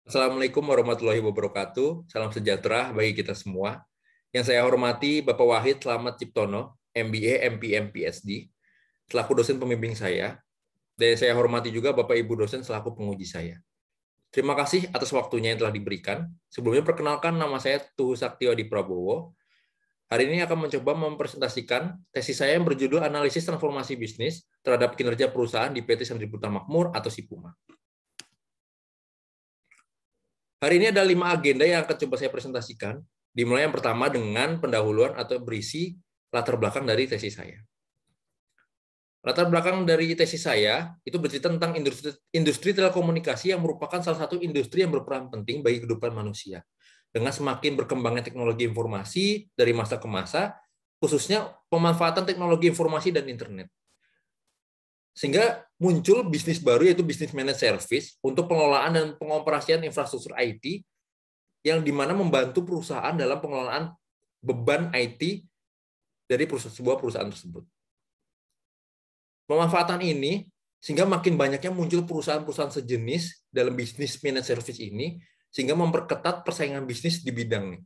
Assalamualaikum warahmatullahi wabarakatuh. Salam sejahtera bagi kita semua. Yang saya hormati Bapak Wahid Slamet Ciptono, MBA, MPM, PhD, selaku dosen pembimbing saya. Dan saya hormati juga Bapak Ibu dosen selaku penguji saya. Terima kasih atas waktunya yang telah diberikan. Sebelumnya perkenalkan, nama saya Tuhu Saktio Adi Prabowo. Hari ini akan mencoba mempresentasikan tesis saya yang berjudul Analisis Transformasi Bisnis terhadap Kinerja Perusahaan di PT Sentriputa Makmur atau SIPUMA. Hari ini ada 5 agenda yang akan coba saya presentasikan. Dimulai yang pertama dengan pendahuluan atau berisi latar belakang dari tesis saya. Latar belakang dari tesis saya itu bercerita tentang industri telekomunikasi yang merupakan salah satu industri yang berperan penting bagi kehidupan manusia. Dengan semakin berkembangnya teknologi informasi dari masa ke masa, khususnya pemanfaatan teknologi informasi dan internet. Sehingga muncul bisnis baru yaitu bisnis managed service untuk pengelolaan dan pengoperasian infrastruktur IT yang dimana membantu perusahaan dalam pengelolaan beban IT dari sebuah perusahaan tersebut. Pemanfaatan ini sehingga makin banyaknya muncul perusahaan-perusahaan sejenis dalam bisnis managed service ini sehingga memperketat persaingan bisnis di bidangnya.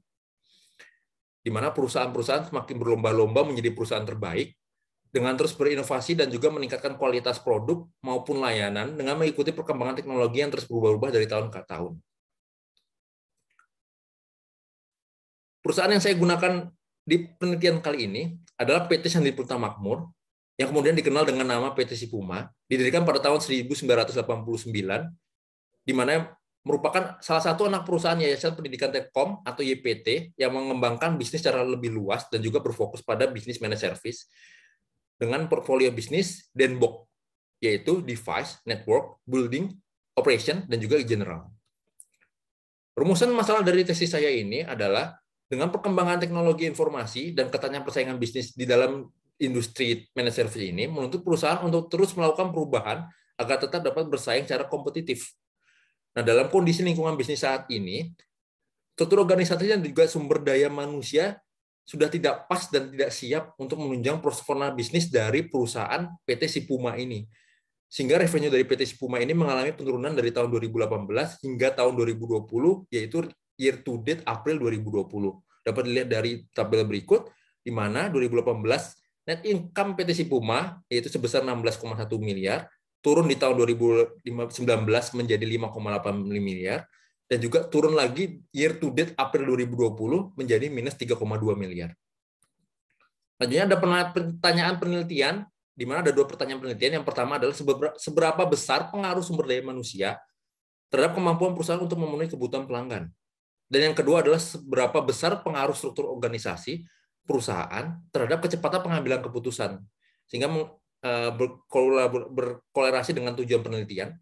Di mana perusahaan-perusahaan semakin berlomba-lomba menjadi perusahaan terbaik dengan terus berinovasi dan juga meningkatkan kualitas produk maupun layanan dengan mengikuti perkembangan teknologi yang terus berubah-ubah dari tahun ke tahun. Perusahaan yang saya gunakan di penelitian kali ini adalah PT Sentriputa Makmur, yang kemudian dikenal dengan nama PT SIPUMA, didirikan pada tahun 1989, di mana merupakan salah satu anak perusahaan Yayasan Pendidikan Telkom atau YPT yang mengembangkan bisnis secara lebih luas dan juga berfokus pada bisnis managed service dengan portfolio bisnis DENBOK, yaitu Device, Network, Building, Operation, dan juga General. Rumusan masalah dari tesis saya ini adalah dengan perkembangan teknologi informasi dan ketatnya persaingan bisnis di dalam industri managed service ini menuntut perusahaan untuk terus melakukan perubahan agar tetap dapat bersaing secara kompetitif. Nah, dalam kondisi lingkungan bisnis saat ini, struktur organisasi dan juga sumber daya manusia sudah tidak pas dan tidak siap untuk menunjang performa bisnis dari perusahaan PT SIPUMA ini. Sehingga revenue dari PT SIPUMA ini mengalami penurunan dari tahun 2018 hingga tahun 2020, yaitu year to date April 2020. Dapat dilihat dari tabel berikut, di mana 2018 net income PT SIPUMA yaitu sebesar 16,1 miliar, turun di tahun 2019 menjadi 5,8 miliar, dan juga turun lagi year to date April 2020 menjadi minus 3,2 miliar. Selanjutnya ada pertanyaan penelitian, di mana ada 2 pertanyaan penelitian. Yang pertama adalah seberapa besar pengaruh sumber daya manusia terhadap kemampuan perusahaan untuk memenuhi kebutuhan pelanggan. Dan yang kedua adalah seberapa besar pengaruh struktur organisasi perusahaan terhadap kecepatan pengambilan keputusan. Sehingga berkolerasi dengan tujuan penelitian,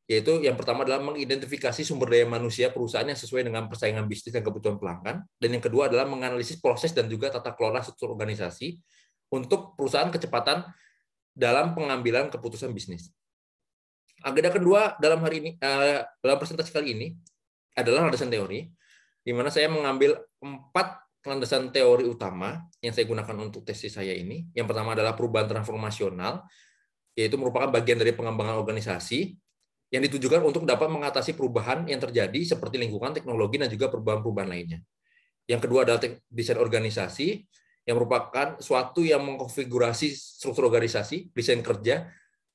yaitu yang pertama adalah mengidentifikasi sumber daya manusia perusahaan yang sesuai dengan persaingan bisnis dan kebutuhan pelanggan, dan yang kedua adalah menganalisis proses dan juga tata kelola struktur organisasi untuk perusahaan kecepatan dalam pengambilan keputusan bisnis. Agenda kedua dalam hari ini, dalam presentasi kali ini adalah landasan teori, di mana saya mengambil 4 landasan teori utama yang saya gunakan untuk tesis saya ini. Yang pertama adalah perubahan transformasional, yaitu merupakan bagian dari pengembangan organisasi yang ditujukan untuk dapat mengatasi perubahan yang terjadi seperti lingkungan, teknologi, dan juga perubahan-perubahan lainnya. Yang kedua adalah desain organisasi, yang merupakan suatu yang mengkonfigurasi struktur organisasi, desain kerja,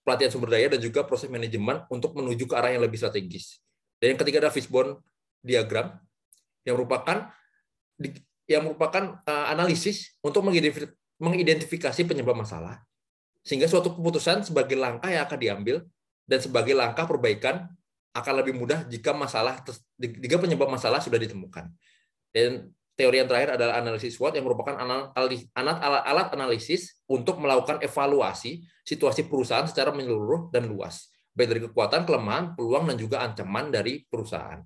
pelatihan sumber daya, dan juga proses manajemen untuk menuju ke arah yang lebih strategis. Dan yang ketiga adalah fishbone diagram, yang merupakan analisis untuk mengidentifikasi penyebab masalah, sehingga suatu keputusan sebagai langkah yang akan diambil dan sebagai langkah perbaikan akan lebih mudah jika penyebab masalah sudah ditemukan. Dan teori yang terakhir adalah analisis SWOT, yang merupakan alat analisis untuk melakukan evaluasi situasi perusahaan secara menyeluruh dan luas, baik dari kekuatan, kelemahan, peluang, dan juga ancaman dari perusahaan.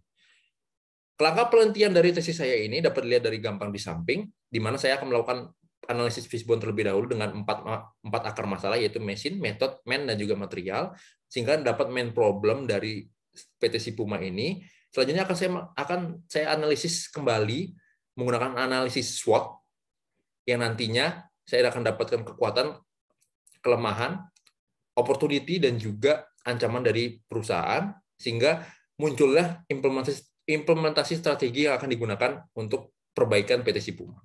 Kerangka penelitian dari tesis saya ini dapat dilihat dari gampang di samping, di mana saya akan melakukan analisis fishbone terlebih dahulu dengan 4 akar masalah, yaitu mesin, method, man, dan juga material, sehingga dapat main problem dari PT SIPUMA ini. Selanjutnya akan saya analisis kembali menggunakan analisis SWOT, yang nantinya saya akan dapatkan kekuatan, kelemahan, opportunity, dan juga ancaman dari perusahaan, sehingga muncullah implementasi strategi yang akan digunakan untuk perbaikan PT Sipuma.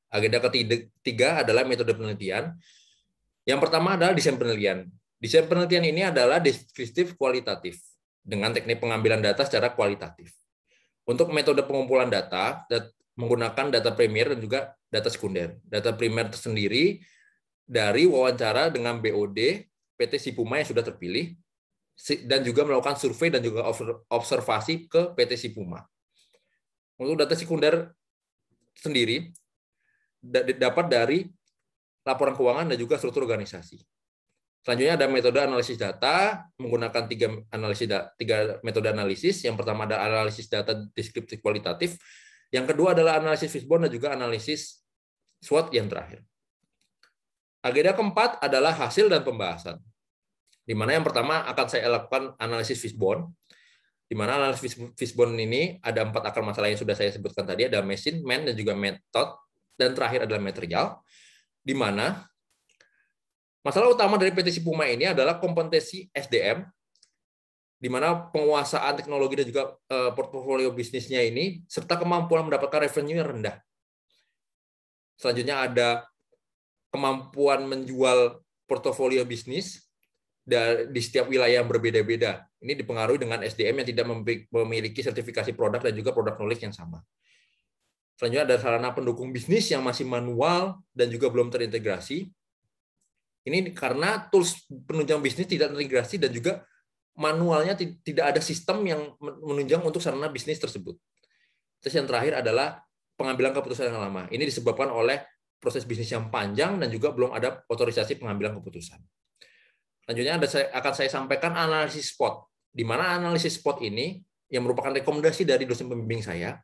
Agenda ketiga adalah metode penelitian. Yang pertama adalah desain penelitian. Desain penelitian ini adalah deskriptif kualitatif dengan teknik pengambilan data secara kualitatif. Untuk metode pengumpulan data menggunakan data primer dan juga data sekunder. Data primer tersendiri dari wawancara dengan BOD PT Sipuma yang sudah terpilih dan juga melakukan survei dan juga observasi ke PT Sipuma. Untuk data sekunder sendiri dapat dari laporan keuangan dan juga struktur organisasi. Selanjutnya ada metode analisis data menggunakan tiga metode analisis. Yang pertama ada analisis data deskriptif kualitatif. Yang kedua adalah analisis fishbone dan juga analisis SWOT yang terakhir. Agenda keempat adalah hasil dan pembahasan. Di mana yang pertama akan saya lakukan analisis fishbone. Di mana analisis fishbone ini ada 4 akar masalah yang sudah saya sebutkan tadi, ada mesin, man, dan juga method, dan terakhir adalah material. Di mana masalah utama dari PT Sipuma ini adalah kompetensi SDM, di mana penguasaan teknologi dan juga portofolio bisnisnya ini, serta kemampuan mendapatkan revenue yang rendah. Selanjutnya ada kemampuan menjual portofolio bisnis di setiap wilayah yang berbeda-beda. Ini dipengaruhi dengan SDM yang tidak memiliki sertifikasi produk dan juga produk knowledge yang sama. Selanjutnya ada sarana pendukung bisnis yang masih manual dan juga belum terintegrasi. Ini karena tools penunjang bisnis tidak terintegrasi dan juga manualnya tidak ada sistem yang menunjang untuk sarana bisnis tersebut. Terus yang terakhir adalah pengambilan keputusan yang lama. Ini disebabkan oleh proses bisnis yang panjang dan juga belum ada otorisasi pengambilan keputusan. Selanjutnya akan saya sampaikan analisis SWOT, di mana analisis SWOT ini yang merupakan rekomendasi dari dosen pembimbing saya,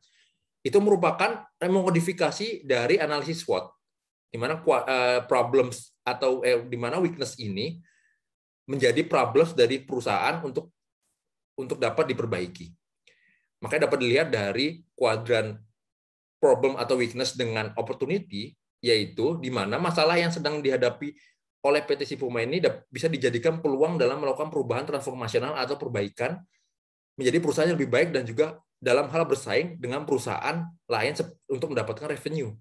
itu merupakan remodifikasi dari analisis SWOT, di mana problems atau di mana weakness ini menjadi problems dari perusahaan untuk dapat diperbaiki. Makanya dapat dilihat dari kuadran problem atau weakness dengan opportunity, yaitu di mana masalah yang sedang dihadapi oleh PT Sipuma ini bisa dijadikan peluang dalam melakukan perubahan transformasional atau perbaikan menjadi perusahaan yang lebih baik dan juga dalam hal bersaing dengan perusahaan lain untuk mendapatkan revenue.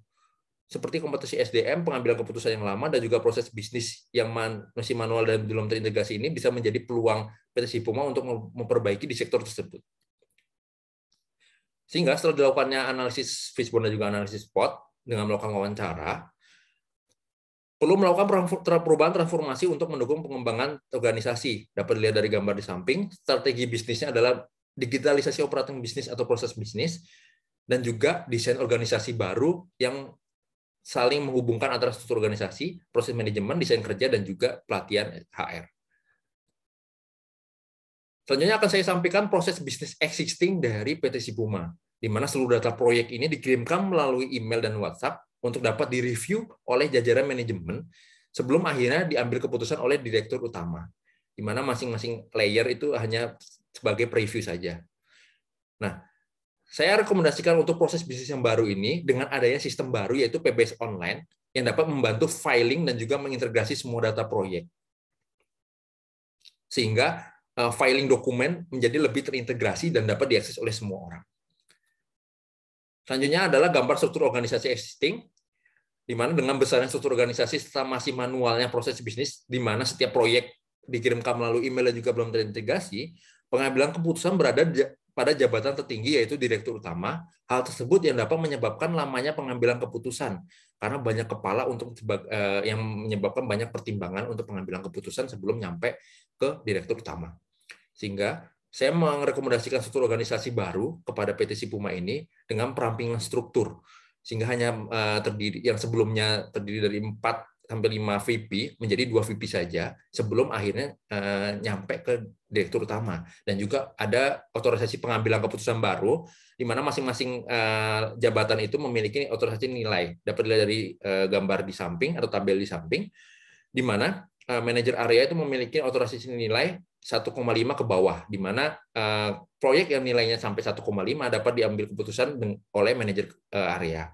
Seperti kompetensi SDM, pengambilan keputusan yang lama, dan juga proses bisnis yang masih manual dan belum terintegrasi ini bisa menjadi peluang PT Sipuma untuk memperbaiki di sektor tersebut. Sehingga setelah dilakukannya analisis fishbone dan juga analisis SWOT dengan melakukan wawancara, perlu melakukan perubahan transformasi untuk mendukung pengembangan organisasi. Dapat dilihat dari gambar di samping, strategi bisnisnya adalah digitalisasi operating bisnis atau proses bisnis, dan juga desain organisasi baru yang saling menghubungkan antara struktur organisasi, proses manajemen, desain kerja, dan juga pelatihan HR. Selanjutnya akan saya sampaikan proses bisnis existing dari PT Sipuma, di mana seluruh data proyek ini dikirimkan melalui email dan WhatsApp untuk dapat direview oleh jajaran manajemen sebelum akhirnya diambil keputusan oleh direktur utama, di mana masing-masing layer itu hanya sebagai preview saja. Nah, saya rekomendasikan untuk proses bisnis yang baru ini dengan adanya sistem baru yaitu PBS online yang dapat membantu filing dan juga mengintegrasi semua data proyek. Sehingga filing dokumen menjadi lebih terintegrasi dan dapat diakses oleh semua orang. Selanjutnya adalah gambar struktur organisasi existing, di mana dengan besarnya struktur organisasi serta masih manualnya proses bisnis, di mana setiap proyek dikirimkan melalui email dan juga belum terintegrasi, pengambilan keputusan berada pada jabatan tertinggi yaitu direktur utama. Hal tersebut yang dapat menyebabkan lamanya pengambilan keputusan karena banyak kepala yang menyebabkan banyak pertimbangan untuk pengambilan keputusan sebelum nyampe ke direktur utama. Sehingga saya merekomendasikan struktur organisasi baru kepada PT Sipuma ini dengan perampingan struktur, sehingga hanya terdiri yang sebelumnya terdiri dari 4 sampai 5 VP menjadi 2 VP saja sebelum akhirnya nyampe ke direktur utama. Dan juga ada otorisasi pengambilan keputusan baru di mana masing-masing jabatan itu memiliki otorisasi nilai. Dapat dilihat dari gambar di samping atau tabel di samping, di mana manajer area itu memiliki otorisasi nilai 1,5 ke bawah, di mana proyek yang nilainya sampai 1,5 dapat diambil keputusan oleh manajer area.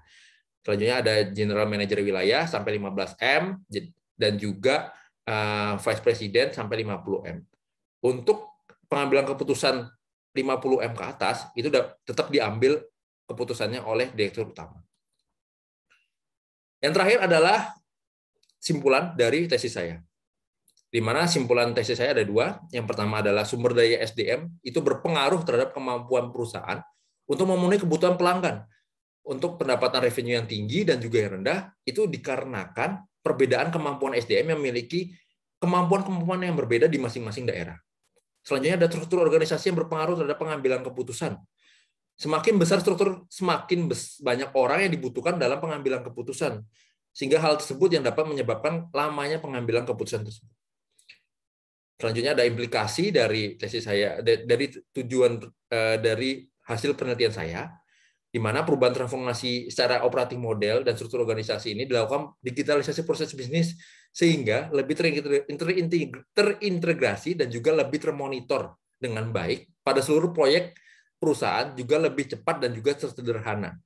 Selanjutnya ada general manager wilayah sampai 15 M dan juga vice president sampai 50 M. Untuk pengambilan keputusan 50M ke atas, itu tetap diambil keputusannya oleh direktur utama. Yang terakhir adalah simpulan dari tesis saya. Di mana simpulan tesis saya ada dua. Yang pertama adalah sumber daya SDM itu berpengaruh terhadap kemampuan perusahaan untuk memenuhi kebutuhan pelanggan. Untuk pendapatan revenue yang tinggi dan juga yang rendah, itu dikarenakan perbedaan kemampuan SDM yang memiliki kemampuan-kemampuan yang berbeda di masing-masing daerah. Selanjutnya ada struktur organisasi yang berpengaruh terhadap pengambilan keputusan. Semakin besar struktur, semakin banyak orang yang dibutuhkan dalam pengambilan keputusan. Sehingga hal tersebut yang dapat menyebabkan lamanya pengambilan keputusan tersebut. Selanjutnya ada implikasi dari tesis saya, dari tujuan dari hasil penelitian saya, di mana perubahan transformasi secara operating model dan struktur organisasi ini dilakukan digitalisasi proses bisnis sehingga lebih terintegrasi dan juga lebih termonitor dengan baik pada seluruh proyek perusahaan, juga lebih cepat dan juga sederhana.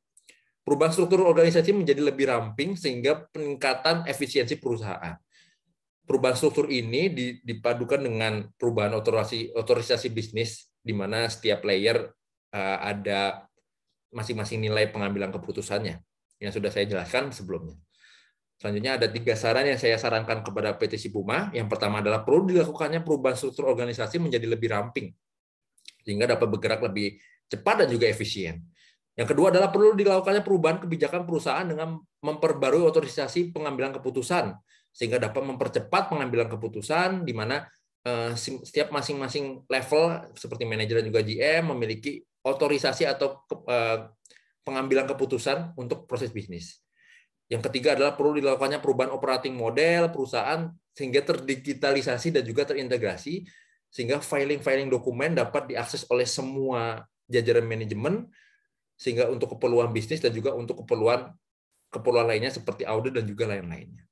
Perubahan struktur organisasi menjadi lebih ramping sehingga peningkatan efisiensi perusahaan. Perubahan struktur ini dipadukan dengan perubahan otorisasi bisnis, di mana setiap layer ada masing-masing nilai pengambilan keputusannya, yang sudah saya jelaskan sebelumnya. Selanjutnya ada 3 saran yang saya sarankan kepada PT Sipuma. Yang pertama adalah perlu dilakukannya perubahan struktur organisasi menjadi lebih ramping, sehingga dapat bergerak lebih cepat dan juga efisien. Yang kedua adalah perlu dilakukannya perubahan kebijakan perusahaan dengan memperbarui otorisasi pengambilan keputusan, sehingga dapat mempercepat pengambilan keputusan, di mana setiap masing-masing level seperti manajer dan juga GM memiliki otorisasi atau pengambilan keputusan untuk proses bisnis. Yang ketiga adalah perlu dilakukannya perubahan operating model perusahaan sehingga terdigitalisasi dan juga terintegrasi, sehingga filing dokumen dapat diakses oleh semua jajaran manajemen, sehingga untuk keperluan bisnis dan juga untuk keperluan lainnya seperti audit dan juga lain-lainnya.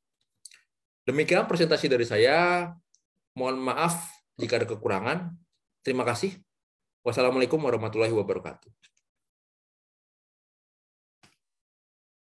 Demikian presentasi dari saya. Mohon maaf jika ada kekurangan. Terima kasih. Wassalamualaikum warahmatullahi wabarakatuh.